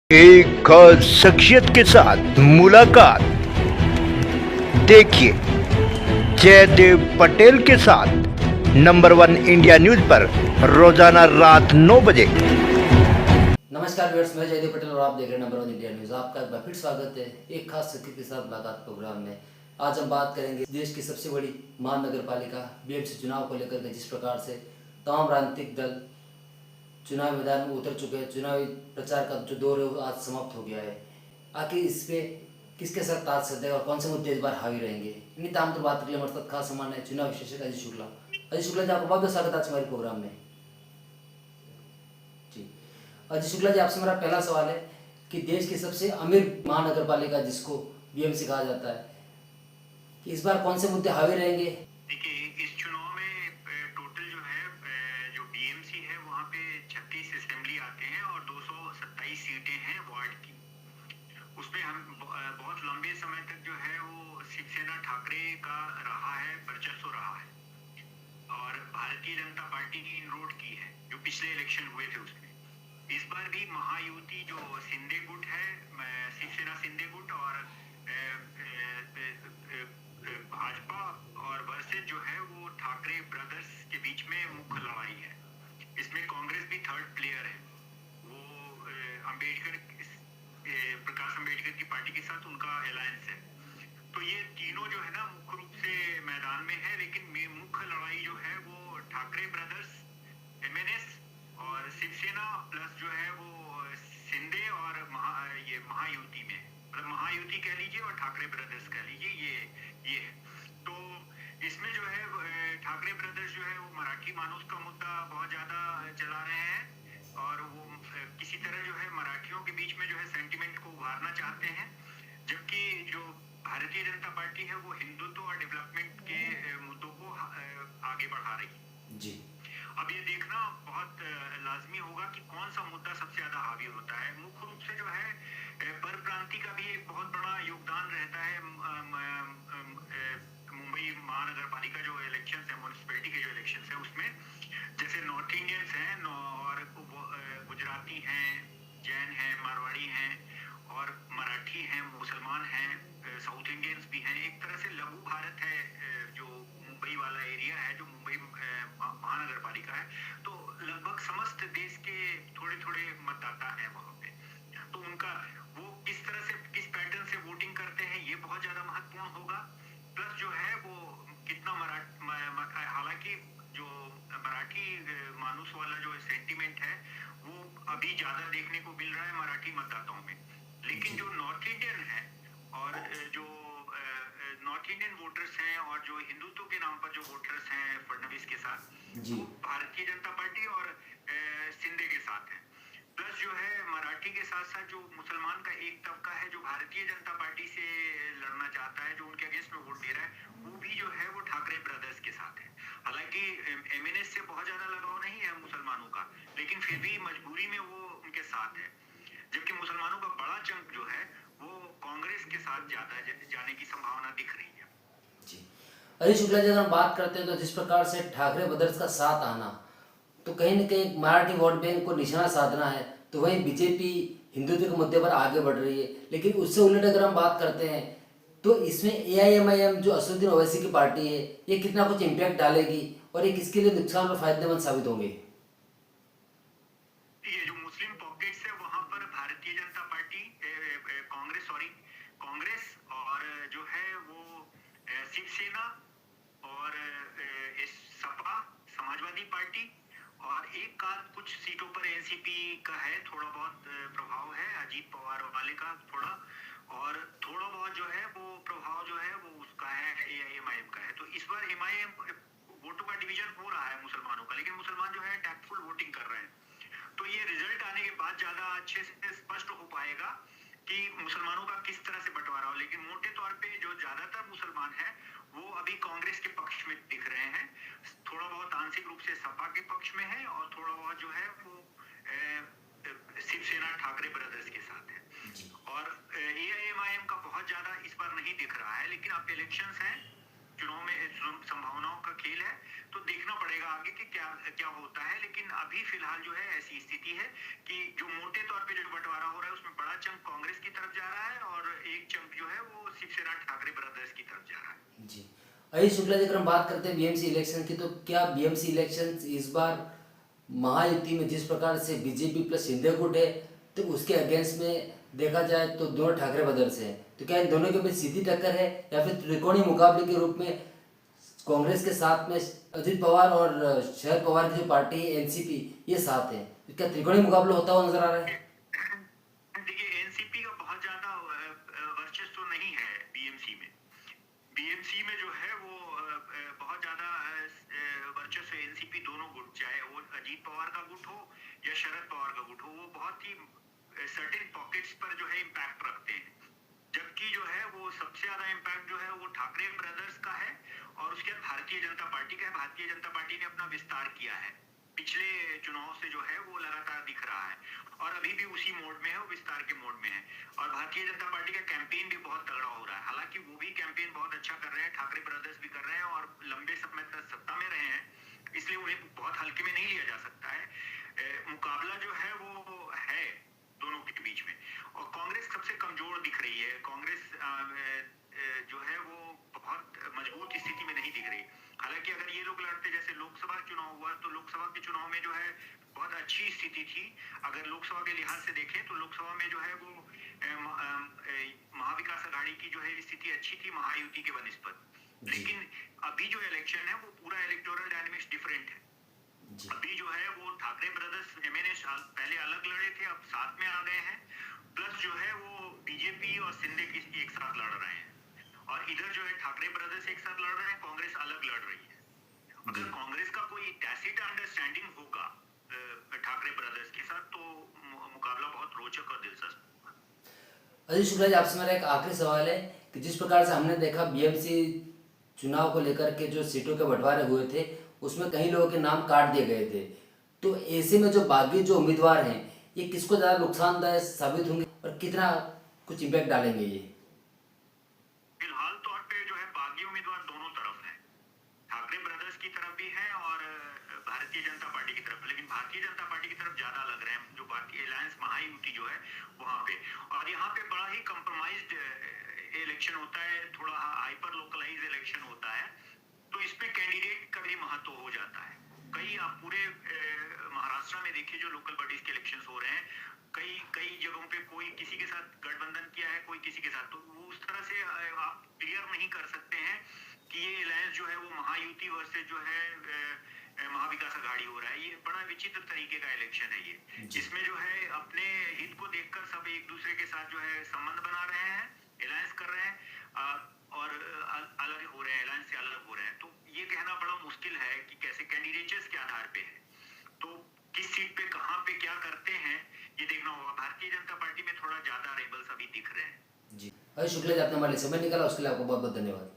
एक खास शख्सियत के साथ मुलाकात। देखिए जयदेव पटेल के साथ नंबर 1 इंडिया न्यूज पर रोजाना रात 9 बजे। नमस्कार व्यूअर्स, मैं जयदेव पटेल और आप देख रहे हैं नंबर 1 इंडिया न्यूज। आपका एक बार फिर स्वागत है एक खास शख्सियत के साथ मुलाकात प्रोग्राम में। आज हम बात करेंगे देश की सबसे बड़ी महानगर पालिका बीएमसी चुनाव को लेकर के। जिस प्रकार से तमाम राजनीतिक दल चुनाव मैदान में उतर चुके हैं, चुनावी प्रचार का जो दौर है वो आज समाप्त हो गया है। आखिर इस पे किसके साथ ताज सधेगा और कौन से मुद्दे इस बार हावी रहेंगे, इन्हीं तमाम तो बात के लिए हमारे साथ खास सम्मान है चुनाव विशेषज्ञ अजीत शुक्ला। अजीत शुक्ला जी, आपका बहुत बहुत स्वागत है आज हमारे प्रोग्राम में। जी अजीत शुक्ला जी, आपसे मेरा पहला सवाल है कि देश की सबसे अमीर महानगर पालिका जिसको बीएमसी कहा जाता है, कि इस बार कौन से मुद्दे हावी रहेंगे? देखिए, इस चुनाव में टोटल जो है जो बीएमसी है वहाँ पे 36 असेंबली आते हैं और 227 सीटें हैं वार्ड की। उसमें हम बहुत लंबे समय तक जो है वो शिवसेना ठाकरे का रहा है, वर्चस्व रहा है और भारतीय जनता पार्टी ने इनरोड की है जो पिछले इलेक्शन हुए थे उसमें। इस बार भी महायुति जो शिंदे गुट है, शिवसेना शिंदे गुट और भाजपा और वर्सेस जो है वो ठाकरे ब्रदर्स के बीच में मुख्य लड़ाई है। इसमें कांग्रेस भी थर्ड प्लेयर है। वो अंबेडकर प्रकाश अंबेडकर की पार्टी के साथ उनका अलायंस है। तो ये तीनों जो है ना मुख्य रूप से मैदान में है, लेकिन मुख्य लड़ाई जो है वो ठाकरे ब्रदर्स एमएनएस और शिवसेना प्लस जो है वो शिंदे और ये महायुति में, मतलब महायुति कह लीजिए और ठाकरे ब्रदर्स कह लीजिए, ये है। तो इसमें जो है ठाकरे ब्रदर्स जो है वो मराठी मानुस का मुद्दा बहुत ज्यादा चला रहे हैं और वो किसी तरह जो है मराठियों के बीच में जो है सेंटिमेंट को उभारना चाहते हैं, जबकि जो भारतीय जनता पार्टी है वो हिंदुत्व और डेवलपमेंट के मुद्दों को आगे बढ़ा रही है। जी, अब ये देखना बहुत लाजमी होगा कि कौन सा मुद्दा सबसे ज्यादा हावी होता है। मुख्य रूप से जो है परप्रांति का भी एक बहुत बड़ा योगदान रहता है। मुंबई महानगर पालिका जो इलेक्शन है, म्यूनिसिपैलिटी के जो इलेक्शन है उसमें जैसे नॉर्थ इंडियंस हैं और गुजराती हैं, जैन हैं, मारवाड़ी हैं और मराठी हैं, मुसलमान हैं, साउथ इंडियंस भी हैं। एक तरह से लघु भारत है जो मुंबई वाला एरिया है, जो मुंबई महानगर पालिका है। तो लगभग समस्त देश के थोड़े थोड़े मतदाता हैं वहाँ पे। तो उनका वो किस तरह से किस पैटर्न से वोटिंग करते हैं ये बहुत ज्यादा महत्वपूर्ण होगा। प्लस जो है वो कितना हालांकि जो मराठी मानुस वाला जो सेंटिमेंट है वो अभी ज्यादा देखने को मिल रहा है मराठी मतदाताओं में, लेकिन जो नॉर्थ इंडियन है और जो नॉर्थ इंडियन वोटर्स हैं और जो हिंदुत्व के नाम पर जो वोटर्स हैं फडणवीस के साथ, वो भारतीय जनता पार्टी और शिंदे के साथ है। प्लस जो है मराठी के साथ साथ जो मुसलमान का एक तबका है जो भारतीय जनता पार्टी से लड़ना चाहता है, जो उनके अगेंस्ट में वोट दे रहा है, वो भी जो है वो ठाकरे ब्रदर्स के साथ है। हालांकि एमएनएस से बहुत ज्यादा लगाव नहीं है मुसलमानों का, लेकिन फिर भी मजबूरी में वो उनके साथ है। जबकि मुसलमानों का बड़ा चंक जो है वो कांग्रेस के साथ ज्यादा जाने की संभावना दिख रही है। जी अजीत शुक्ला जी, अगर हम बात करते हैं तो जिस प्रकार से ठाकरे ब्रदर्स का साथ आना, तो कहीं न कहीं मराठी वोट बैंक को निशाना साधना है, तो वहीं बीजेपी हिंदुत्व के मुद्दे पर आगे बढ़ रही है। लेकिन उससे उलट अगर हम बात करते हैं तो इसमें एआईएमआईएम जो असदुद्दीन ओवैसी की पार्टी है, ये कितना कुछ इम्पैक्ट डालेगी और ये किसके लिए नुकसान और फायदेमंद साबित होंगे? ये जो मुस्लिम पॉकेट्स है वहां पर भारतीय जनता पार्टी कांग्रेस और जो है वो शिवसेना और सपा समाजवादी पार्टी और एक का कुछ सीटों पर एनसीपी का है, थोड़ा बहुत प्रभाव है अजीत पवार वाले का थोड़ा, और थोड़ा बहुत जो है वो प्रभाव जो है वो उसका है एआईएमआईएम का है। तो इस बार एमआईएम वोटों का डिवीजन हो रहा है मुसलमानों का, लेकिन मुसलमान जो है टैक्टफुल वोटिंग कर रहे हैं। तो ये रिजल्ट आने के बाद ज्यादा अच्छे से स्पष्ट हो पाएगा कि मुसलमानों का किस तरह से बंटवारा हो। लेकिन मोटे तौर पे जो ज्यादातर मुसलमान है वो अभी कांग्रेस के पक्ष में दिख रहे हैं, थोड़ा बहुत आंशिक रूप से सपा के पक्ष में है और थोड़ा बहुत जो है वो शिवसेना ठाकरे ब्रदर्स के साथ है। और एआईएमआईएम का बहुत ज्यादा इस बार नहीं दिख रहा है, लेकिन अब इलेक्शंस हैं, चुनाव में संभावनाओं का खेल है, तो देखना पड़ेगा आगे कि क्या क्या होता है। लेकिन अभी फिलहाल जो है ऐसी स्थिति है कि जो मोटे तौर तौर पे जो बंटवारा हो रहा है उसमें बड़ा चंक कांग्रेस की तरफ जा रहा है और एक चंक जो है वो शिवसेना ठाकरे ब्रदर्स की तरफ जा रहा है। जी, आइए शुक्ला जी, अगर हम बात करते हैं बीएमसी इलेक्शन की, तो क्या बीएमसी इलेक्शन इस बार महायुति में जिस प्रकार से बीजेपी प्लस इंडिया गुट है, तो उसके अगेंस्ट में देखा जाए तो दोनों ठाकरे ब्रदर्स हैं, तो क्या इन दोनों के बीच सीधी टक्कर है या फिर त्रिकोणीय मुकाबले के रूप में कांग्रेस के साथ में अजित पवार और शरद पवार की जो पार्टी एनसीपी ये साथ है, तो क्या त्रिकोणीय मुकाबला होता हुआ नजर आ रहा है? देखिए एनसीपी का बहुत ज्यादा वर्चस्व तो नहीं है बीएमसी में। बीएमसी में जो है वो बहुत ज्यादा वर्चस्व एनसीपी दोनों गुट, चाहे वो अजीत पवार का गुट हो या शरद पवार का गुट हो, वो बहुत ही सर्टेन पॉकेट्स पर जो है इम्पैक्ट रखते हैं। जबकि जो है वो सबसे ज्यादा इम्पैक्ट जो है वो ठाकरे ब्रदर्स का है और उसके बाद भारतीय जनता पार्टी का है। भारतीय जनता पार्टी ने अपना विस्तार किया है, पिछले चुनाव से जो है वो लगातार दिख रहा है और अभी भी उसी मोड में है, वो विस्तार के मोड में है। और भारतीय जनता पार्टी का कैंपेन भी बहुत तगड़ा हो रहा है। हालांकि वो भी कैंपेन बहुत अच्छा कर रहे हैं, ठाकरे ब्रदर्स भी कर रहे हैं और लंबे समय तक सत्ता में रहे हैं, इसलिए उन्हें बहुत हल्के में नहीं लिया जा सकता है। मुकाबला जो है वो है दोनों के बीच में और कांग्रेस सबसे कमजोर दिख रही है। कांग्रेस जो है वो बहुत मजबूत स्थिति में नहीं दिख रही। हालांकि अगर ये लोग लड़ते, जैसे लोकसभा चुनाव हुआ, तो लोकसभा के चुनाव में जो है बहुत अच्छी स्थिति थी। अगर लोकसभा के लिहाज से देखें तो लोकसभा में जो है वो महाविकास आघाड़ी की जो है स्थिति अच्छी थी महायुति के बनिस्पत। लेकिन अभी जो इलेक्शन है वो पूरा इलेक्टोरल डायनेमिक्स डिफरेंट है। अभी जो है वो ठाकरे ब्रदर्स एमएनए पहले अलग लड़े थे, अब साथ में आ गए हैं, प्लस जो है वो बीजेपी और शिंदे एक साथ लड़ रहे हैं और इधर जो है ठाकरे ब्रदर्स एक साथ लड़ रहे हैं, कांग्रेस अलग लड़ रही है। अगर कांग्रेस का कोई टैसिट अंडरस्टैंडिंग होगा ठाकरे ब्रदर्स के साथ तो मुकाबला बहुत रोचक और दिलचस्प होगा। अजय शुक्ला जी, आपसे मेरा एक आखिरी सवाल है कि जिस प्रकार से हमने देखा बीएमसी चुनाव को लेकर के जो सीटों के बंटवारे हुए थे उसमें कई लोगों के नाम काट दिए गए थे, तो ऐसे में जो बाकी जो उम्मीदवार हैं ये किसको ज़्यादा नुकसानदायक साबित होंगे और कितना कुछ इम्पैक्ट डालेंगे ये? फिलहाल तौर पे जो है बागी उम्मीदवार दोनों तरफ हैं, ठाकरे ब्रदर्स की तरफ भी है और भारतीय जनता पार्टी की तरफ, लेकिन भारतीय जनता पार्टी की तरफ ज्यादा लग रहे हैं, जो बाकी अलायंस महायुति जो है वहां पे। और यहाँ पे बड़ा ही कंप्रोमाइज्ड इलेक्शन होता है, थोड़ा हाइपर लोकलाइज इलेक्शन होता है, तो इसमें कैंडिडेट का भी महत्व हो जाता है। कई आप पूरे महाराष्ट्र में देखिए जो लोकल बॉडीज के इलेक्शन हो रहे हैं, कई जगहों पे कोई किसी के साथ गठबंधन किया है, कोई किसी के साथ, तो वो उस तरह से आप क्लियर नहीं कर सकते हैं कि ये अलायंस जो है वो महायुति वर्सेस जो है महाविकास आघाड़ी हो रहा है। ये बड़ा विचित्र तरीके का इलेक्शन है ये, जिसमें जो है अपने हित को देखकर सब एक दूसरे के साथ जो है संबंध बना रहे हैं, अलायंस कर रहे हैं और अलग हो रहे हैं, अलायंस से अलग हो रहे हैं। तो ये कहना बड़ा मुश्किल है कि कैसे कैंडिडेट्स के आधार पे है, तो किस सीट पे कहाँ पे क्या करते हैं ये देखना होगा। भारतीय जनता पार्टी में थोड़ा ज्यादा रेबल्स अभी दिख रहे हैं। जी, अजय शुक्ला जी, आपने हमारे लिए समय निकाला, उसके लिए आपको बहुत बहुत धन्यवाद।